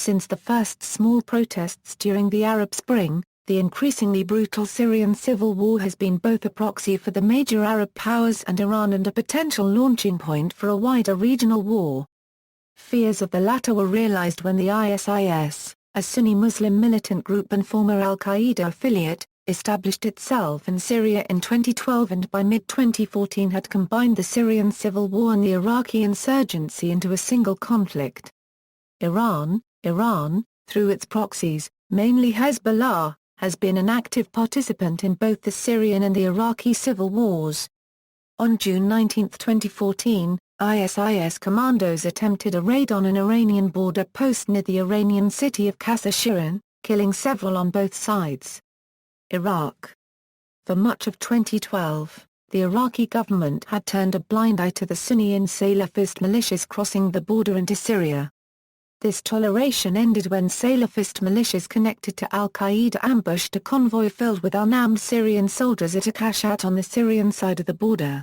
Since the first small protests during the Arab Spring, the increasingly brutal Syrian civil war has been both a proxy for the major Arab powers and Iran and a potential launching point for a wider regional war. Fears of the latter were realized when the ISIS, a Sunni Muslim militant group and former al-Qaeda affiliate, established itself in Syria in 2012 and by mid-2014 had combined the Syrian civil war and the Iraqi insurgency into a single conflict. Iran, through its proxies, mainly Hezbollah, has been an active participant in both the Syrian and the Iraqi civil wars. On June 19, 2014, ISIS commandos attempted a raid on an Iranian border post near the Iranian city of Syrian, killing several on both sides. Iraq. For much of 2012, the Iraqi government had turned a blind eye to the Sunni and Salafist militias crossing the border into Syria. This toleration ended when Salafist militias connected to al-Qaeda ambushed a convoy filled with unarmed Syrian soldiers at Akashat on the Syrian side of the border.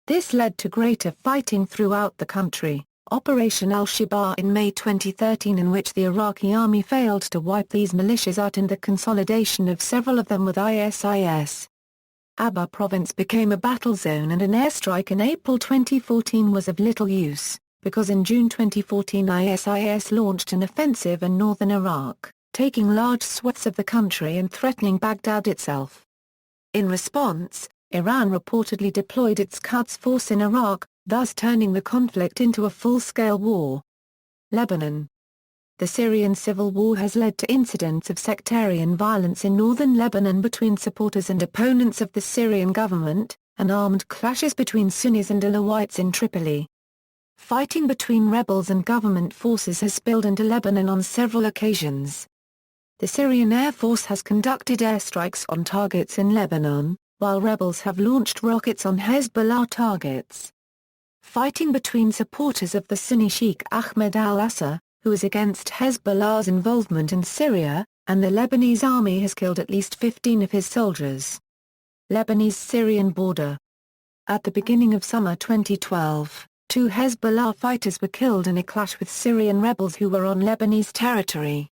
This led to greater fighting throughout the country. Operation al-Shabaab in May 2013, in which the Iraqi army failed to wipe these militias out, and the consolidation of several of them with ISIS. Abba province became a battle zone, and an airstrike in April 2014 was of little use, because in June 2014 ISIS launched an offensive in northern Iraq, taking large swaths of the country and threatening Baghdad itself. In response, Iran reportedly deployed its Quds force in Iraq, thus turning the conflict into a full-scale war. Lebanon. The Syrian civil war has led to incidents of sectarian violence in northern Lebanon between supporters and opponents of the Syrian government, and armed clashes between Sunnis and Alawites in Tripoli. Fighting between rebels and government forces has spilled into Lebanon on several occasions. The Syrian Air Force has conducted airstrikes on targets in Lebanon, while rebels have launched rockets on Hezbollah targets. Fighting between supporters of the Sunni Sheikh Ahmed al-Assa, who is against Hezbollah's involvement in Syria, and the Lebanese army has killed at least 15 of his soldiers. Lebanese-Syrian border. At the beginning of summer 2012, 2 Hezbollah fighters were killed in a clash with Syrian rebels who were on Lebanese territory.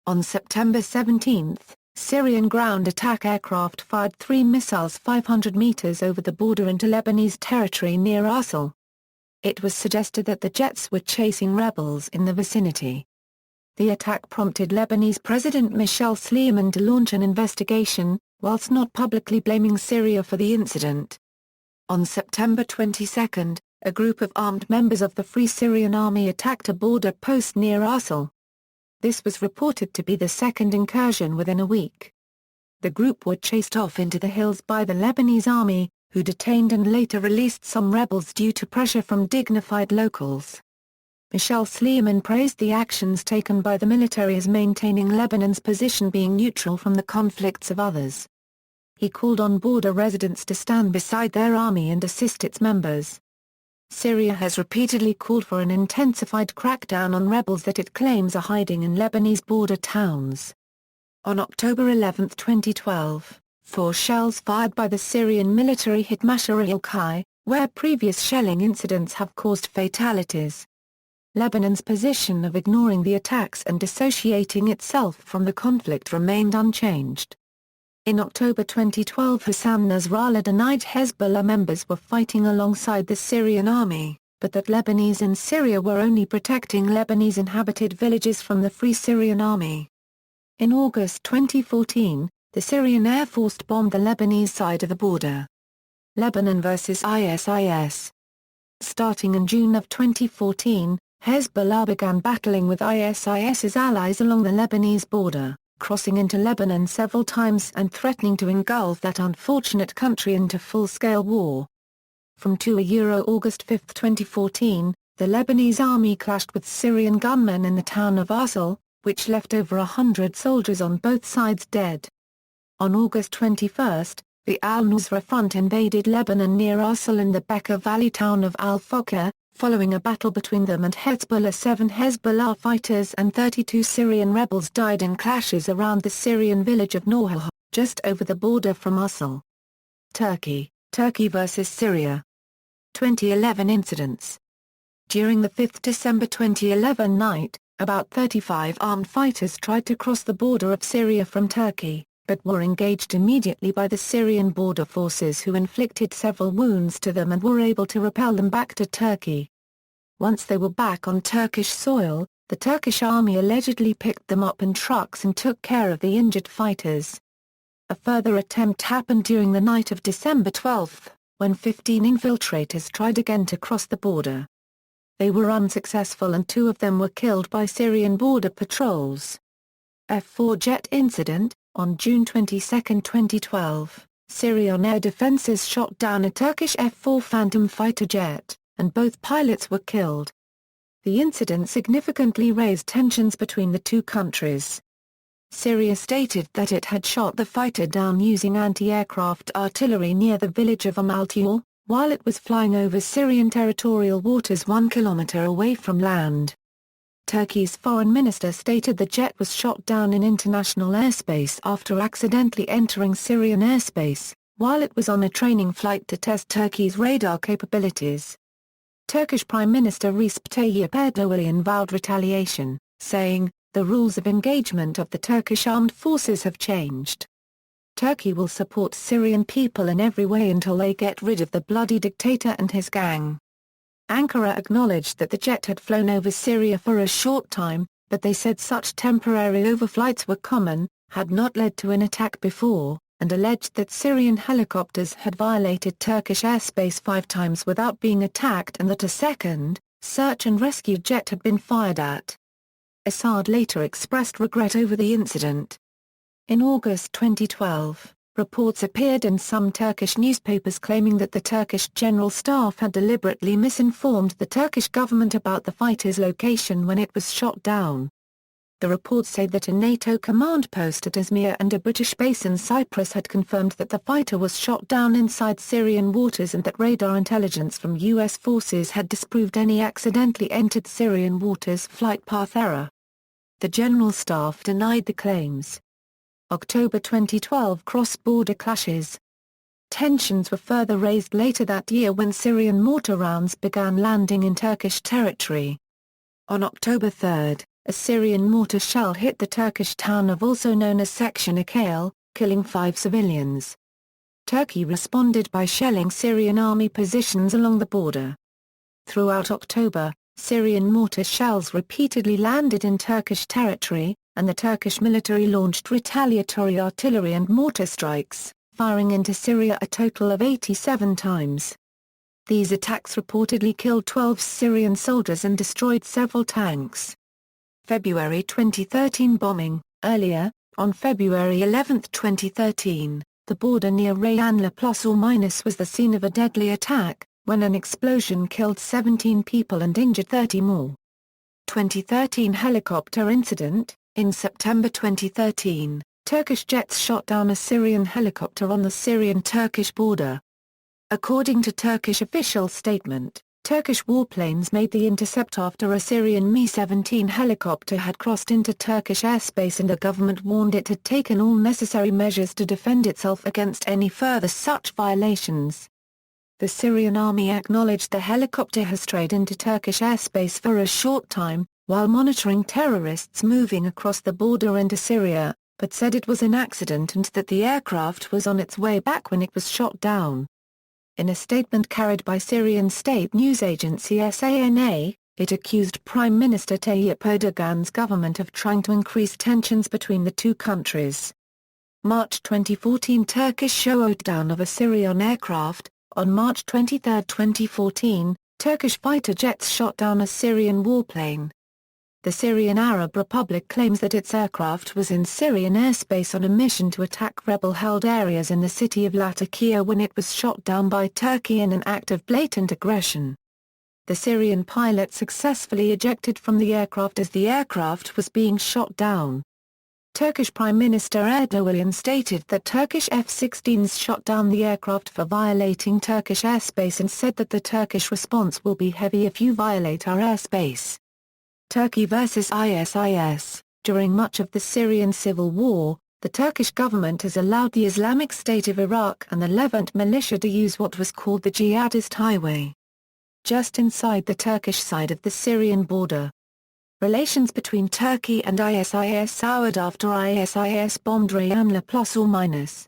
On September 17, Syrian ground attack aircraft fired 3 missiles 500 meters over the border into Lebanese territory near Arsal. It was suggested that the jets were chasing rebels in the vicinity. The attack prompted Lebanese President Michel Sleiman to launch an investigation, whilst not publicly blaming Syria for the incident. On September 22, a group of armed members of the Free Syrian Army attacked a border post near Arsal. This was reported to be the second incursion within a week. The group were chased off into the hills by the Lebanese army, who detained and later released some rebels due to pressure from dignified locals. Michel Sleiman praised the actions taken by the military as maintaining Lebanon's position being neutral from the conflicts of others. He called on border residents to stand beside their army and assist its members. Syria has repeatedly called for an intensified crackdown on rebels that it claims are hiding in Lebanese border towns. On October 11, 2012, 4 shells fired by the Syrian military hit Mashar al-Kai, where previous shelling incidents have caused fatalities. Lebanon's position of ignoring the attacks and dissociating itself from the conflict remained unchanged. In October 2012, Hassan Nasrallah denied Hezbollah members were fighting alongside the Syrian army, but that Lebanese in Syria were only protecting Lebanese inhabited villages from the Free Syrian Army. In August 2014, the Syrian Air Force bombed the Lebanese side of the border. Lebanon vs. ISIS. Starting in June of 2014, Hezbollah began battling with ISIS's allies along the Lebanese border, crossing into Lebanon several times and threatening to engulf that unfortunate country into full-scale war. From August 5, 2014, the Lebanese army clashed with Syrian gunmen in the town of Arsal, which left over 100 soldiers on both sides dead. On August 21, the Al-Nusra Front invaded Lebanon near Arsal in the Bekaa Valley town of Al-Faqqa, following a battle between them and Hezbollah. 7 Hezbollah fighters and 32 Syrian rebels died in clashes around the Syrian village of Norha, just over the border from Arsal. Turkey vs. Syria. 2011 incidents. During the 5 December 2011 night, About 35 armed fighters tried to cross the border of Syria from Turkey, but were engaged immediately by the Syrian border forces, who inflicted several wounds to them and were able to repel them back to Turkey. Once they were back on Turkish soil, the Turkish army allegedly picked them up in trucks and took care of the injured fighters. A further attempt happened during the night of December 12, when 15 infiltrators tried again to cross the border. They were unsuccessful and 2 of them were killed by Syrian border patrols. F-4 jet incident. On June 22, 2012, Syrian air defenses shot down a Turkish F-4 Phantom fighter jet, and both pilots were killed. The incident significantly raised tensions between the two countries. Syria stated that it had shot the fighter down using anti-aircraft artillery near the village of Al-Tawr, while it was flying over Syrian territorial waters 1 kilometer away from land. Turkey's foreign minister stated the jet was shot down in international airspace after accidentally entering Syrian airspace, while it was on a training flight to test Turkey's radar capabilities. Turkish Prime Minister Recep Tayyip Erdoğan vowed retaliation, saying, "The rules of engagement of the Turkish armed forces have changed. Turkey will support Syrian people in every way until they get rid of the bloody dictator and his gang." Ankara acknowledged that the jet had flown over Syria for a short time, but they said such temporary overflights were common, had not led to an attack before, and alleged that Syrian helicopters had violated Turkish airspace 5 times without being attacked and that a second, search and rescue jet had been fired at. Assad later expressed regret over the incident. In August 2012, reports appeared in some Turkish newspapers claiming that the Turkish General Staff had deliberately misinformed the Turkish government about the fighter's location when it was shot down. The reports say that a NATO command post at Izmir and a British base in Cyprus had confirmed that the fighter was shot down inside Syrian waters and that radar intelligence from U.S. forces had disproved any accidentally entered Syrian waters flight path error. The General Staff denied the claims. October 2012 cross-border clashes. Tensions were further raised later that year when Syrian mortar rounds began landing in Turkish territory. On October 3, a Syrian mortar shell hit the Turkish town of also known as Section Akale, killing 5 civilians. Turkey responded by shelling Syrian army positions along the border. Throughout October, Syrian mortar shells repeatedly landed in Turkish territory, and the Turkish military launched retaliatory artillery and mortar strikes, firing into Syria a total of 87 times. These attacks reportedly killed 12 Syrian soldiers and destroyed several tanks. February 2013 bombing. Earlier, on February 11, 2013, the border near Rayan ± was the scene of a deadly attack, when an explosion killed 17 people and injured 30 more. 2013 helicopter incident. In September 2013, Turkish jets shot down a Syrian helicopter on the Syrian-Turkish border. According to Turkish official statement, Turkish warplanes made the intercept after a Syrian Mi-17 helicopter had crossed into Turkish airspace and the government warned it had taken all necessary measures to defend itself against any further such violations. The Syrian army acknowledged the helicopter has strayed into Turkish airspace for a short time, while monitoring terrorists moving across the border into Syria, but said it was an accident and that the aircraft was on its way back when it was shot down. In a statement carried by Syrian state news agency SANA, it accused Prime Minister Tayyip Erdoğan's government of trying to increase tensions between the two countries. March 2014 Turkish showdown of a Syrian aircraft. On March 23, 2014, Turkish fighter jets shot down a Syrian warplane. The Syrian Arab Republic claims that its aircraft was in Syrian airspace on a mission to attack rebel-held areas in the city of Latakia when it was shot down by Turkey in an act of blatant aggression. The Syrian pilot successfully ejected from the aircraft as the aircraft was being shot down. Turkish Prime Minister Erdoğan stated that Turkish F-16s shot down the aircraft for violating Turkish airspace and said that the Turkish response will be heavy if you violate our airspace. Turkey vs ISIS. During much of the Syrian civil war, the Turkish government has allowed the Islamic State of Iraq and the Levant militia to use what was called the Jihadist Highway, just inside the Turkish side of the Syrian border. Relations between Turkey and ISIS soured after ISIS bombed Rayanlı.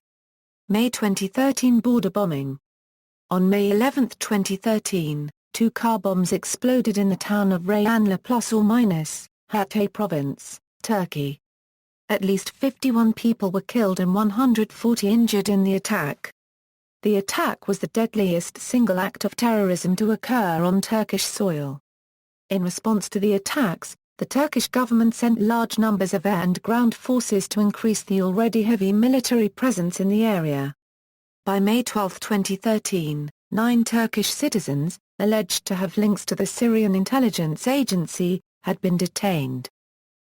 May 2013 border bombing. On May 11, 2013, 2 car bombs exploded in the town of Rayanlı, Hatay province, Turkey. At least 51 people were killed and 140 injured in the attack. The attack was the deadliest single act of terrorism to occur on Turkish soil. In response to the attacks, the Turkish government sent large numbers of air and ground forces to increase the already heavy military presence in the area. By May 12, 2013, 9 Turkish citizens, alleged to have links to the Syrian intelligence agency, had been detained.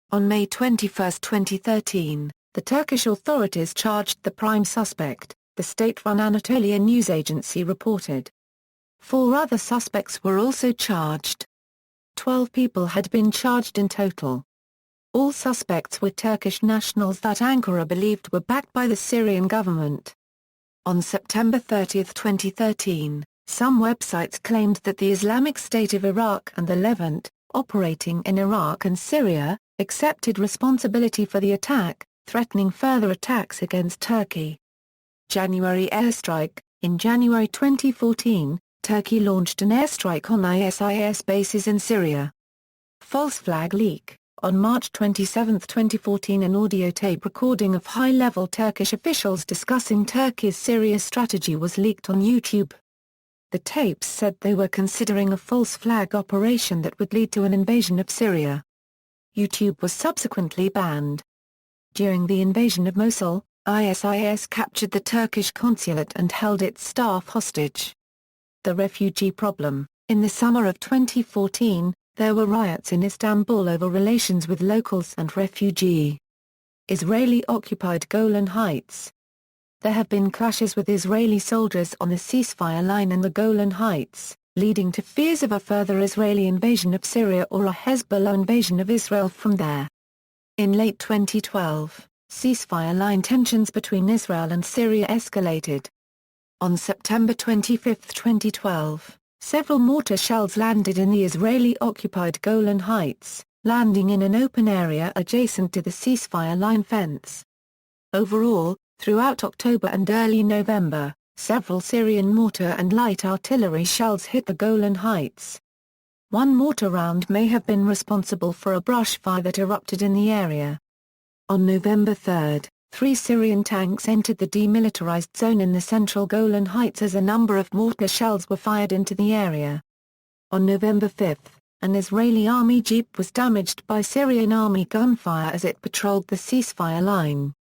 On May 21, 2013, the Turkish authorities charged the prime suspect, the state-run Anatolia news agency reported. 4 other suspects were also charged. 12 people had been charged in total. All suspects were Turkish nationals that Ankara believed were backed by the Syrian government. On September 30, 2013, some websites claimed that the Islamic State of Iraq and the Levant, operating in Iraq and Syria, accepted responsibility for the attack, threatening further attacks against Turkey. January airstrike. In January 2014, Turkey launched an airstrike on ISIS bases in Syria. False flag leak. On March 27, 2014, an audio tape recording of high-level Turkish officials discussing Turkey's Syria strategy was leaked on YouTube. The tapes said they were considering a false flag operation that would lead to an invasion of Syria. YouTube was subsequently banned. During the invasion of Mosul, ISIS captured the Turkish consulate and held its staff hostage. The refugee problem. In the summer of 2014, there were riots in Istanbul over relations with locals and refugee. Israeli-occupied Golan Heights. There have been clashes with Israeli soldiers on the ceasefire line in the Golan Heights, leading to fears of a further Israeli invasion of Syria or a Hezbollah invasion of Israel from there. In late 2012, ceasefire line tensions between Israel and Syria escalated. On September 25, 2012, several mortar shells landed in the Israeli-occupied Golan Heights, landing in an open area adjacent to the ceasefire line fence. Overall, throughout October and early November, several Syrian mortar and light artillery shells hit the Golan Heights. One mortar round may have been responsible for a brush fire that erupted in the area. On November 3, 3 Syrian tanks entered the demilitarized zone in the central Golan Heights as a number of mortar shells were fired into the area. On November 5, an Israeli army jeep was damaged by Syrian army gunfire as it patrolled the ceasefire line.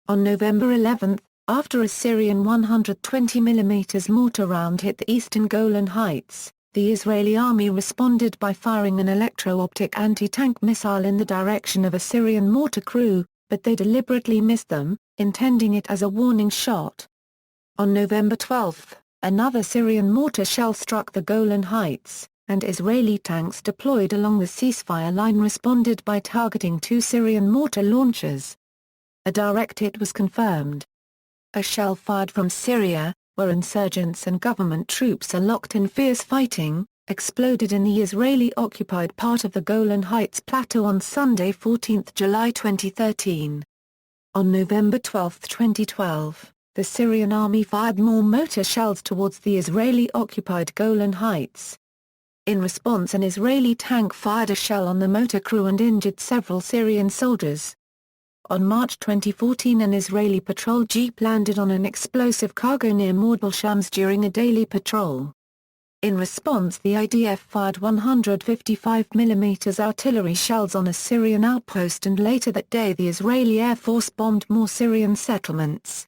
On November 11, after a Syrian 120mm mortar round hit the eastern Golan Heights, the Israeli army responded by firing an electro-optic anti-tank missile in the direction of a Syrian mortar crew, but they deliberately missed them, intending it as a warning shot. On November 12, another Syrian mortar shell struck the Golan Heights, and Israeli tanks deployed along the ceasefire line responded by targeting 2 Syrian mortar launchers. A direct hit was confirmed. A shell fired from Syria, where insurgents and government troops are locked in fierce fighting, exploded in the Israeli-occupied part of the Golan Heights Plateau on Sunday 14 July 2013. On November 12, 2012, the Syrian army fired more mortar shells towards the Israeli-occupied Golan Heights. In response, an Israeli tank fired a shell on the motor crew and injured several Syrian soldiers. On March 2014, an Israeli patrol jeep landed on an explosive cargo near Mordal Shams during a daily patrol. In response, the IDF fired 155mm artillery shells on a Syrian outpost, and later that day the Israeli Air Force bombed more Syrian settlements.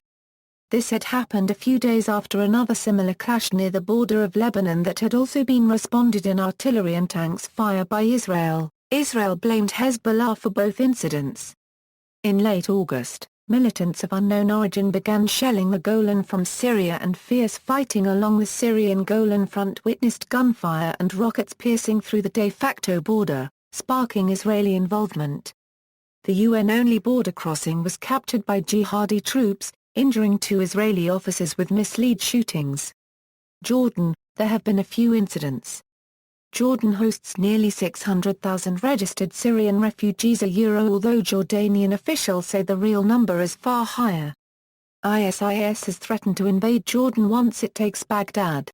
This had happened a few days after another similar clash near the border of Lebanon that had also been responded in artillery and tanks fire by Israel. Israel blamed Hezbollah for both incidents. In late August, militants of unknown origin began shelling the Golan from Syria, and fierce fighting along the Syrian Golan front witnessed gunfire and rockets piercing through the de facto border, sparking Israeli involvement. The UN-only border crossing was captured by jihadi troops, injuring 2 Israeli officers with mislead shootings. Jordan, there have been a few incidents. Jordan hosts nearly 600,000 registered Syrian refugees although Jordanian officials say the real number is far higher. ISIS has threatened to invade Jordan once it takes Baghdad.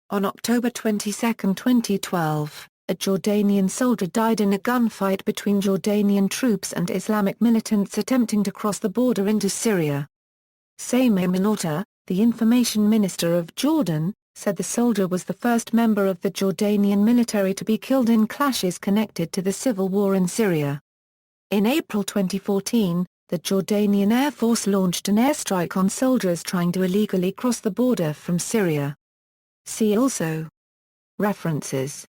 On October 22, 2012, a Jordanian soldier died in a gunfight between Jordanian troops and Islamic militants attempting to cross the border into Syria. Sameh Manaouta, the information minister of Jordan, said the soldier was the first member of the Jordanian military to be killed in clashes connected to the civil war in Syria. In April 2014, the Jordanian Air Force launched an airstrike on soldiers trying to illegally cross the border from Syria. See also. References